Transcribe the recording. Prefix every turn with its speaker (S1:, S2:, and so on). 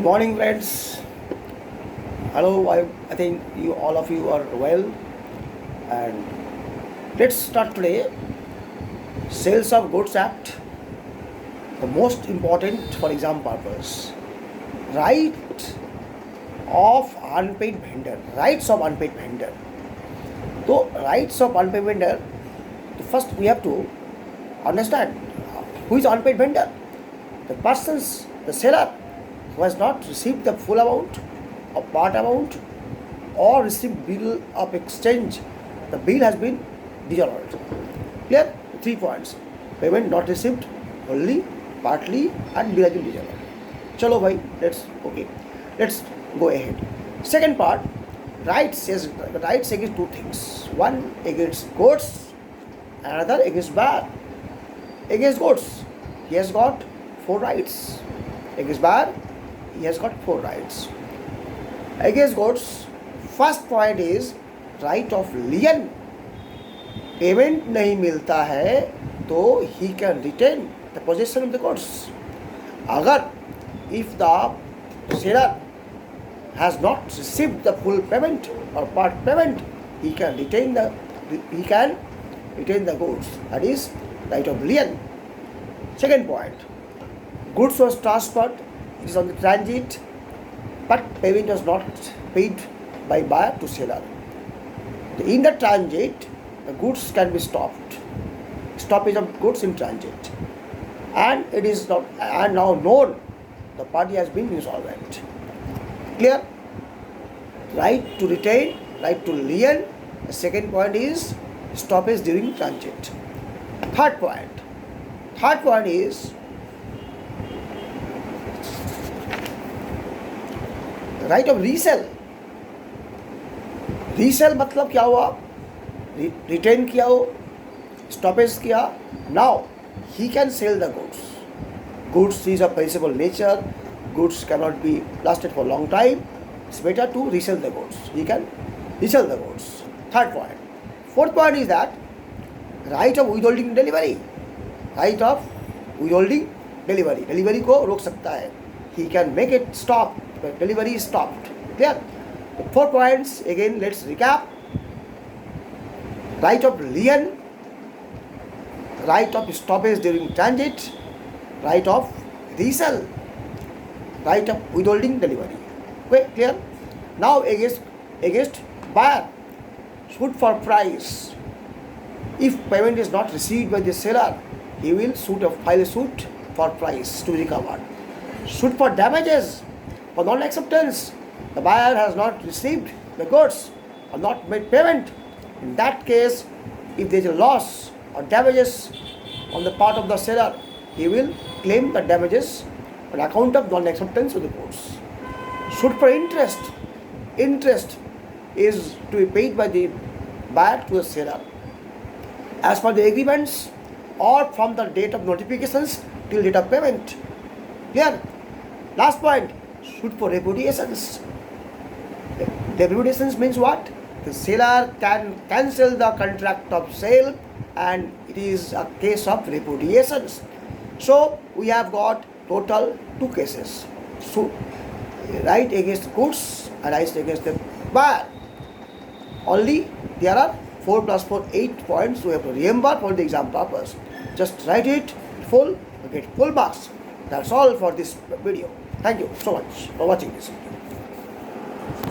S1: morning, friends. Hello, I think you all of you are well, and let's start today. Sales of Goods Act, the most important for exam purpose. Right of unpaid vendor. Rights of unpaid vendor. So, rights of unpaid vendor. First, we have to understand who is unpaid vendor. The seller who has not received the full amount or part amount or received bill of exchange. The bill has been dishonored. Clear? 3 points. Payment not received, wholly, partly, and bill has been dishonored. Chalo bhai, let's go ahead. Second part, rights against two things. One against goods, another against buyer. Against goods, he has got 4 rights. Against buyer, he has got 4 rights. Against goods, first point is right of lien. Payment नहीं मिलता है तो he can retain the possession of the goods. अगर if the seller has not received the full payment or part payment, he can retain the goods. That is right of lien. Second point, goods was transferred, it is on the transit, but payment was not paid by buyer to seller. In the transit, the goods can be stopped. Stoppage of goods in transit, and it is not and now known the party has been insolvent. Clear? Right to retain, right to lien. The second point is stoppage during transit. Third point is right of resell. Resale मतलब क्या हुआ? Retain किया हो, stoppage किया. Now he can sell the goods is a perishable nature. Goods cannot be lasted for a long time. It's better to resell the goods. He can resell the goods. Third point. Fourth point is that right of withholding delivery. Right of withholding delivery. Delivery को रोक सकता है. He can make it stop. The delivery is stopped. Clear? The 4 points again. Let's recap. Right of lien. Right of stoppage during transit. Right of resell. Right of withholding delivery. Okay, clear? Now against buyer, suit for price. If payment is not received by the seller, he will file a suit for price to be recovered. Suit for damages, for non-acceptance. The buyer has not received the goods or not made payment. In that case, if there is a loss or damages on the part of the seller, he will claim the damages on account of non-acceptance of the goods. Suit for interest. Interest is to be paid by the buyer to the seller as per the agreements or from the date of notifications till date of payment. Clear? Last point, suit for repudiations. The repudiations means what? The seller can cancel the contract of sale, and it is a case of repudiations. So we have got total 2 cases. So right against goods and right against the buyer. Only there are 4 plus 4, 8 points we have to remember for the exam purpose. Just write it full, get full marks. That's all for this video. Thank you so much for watching this video.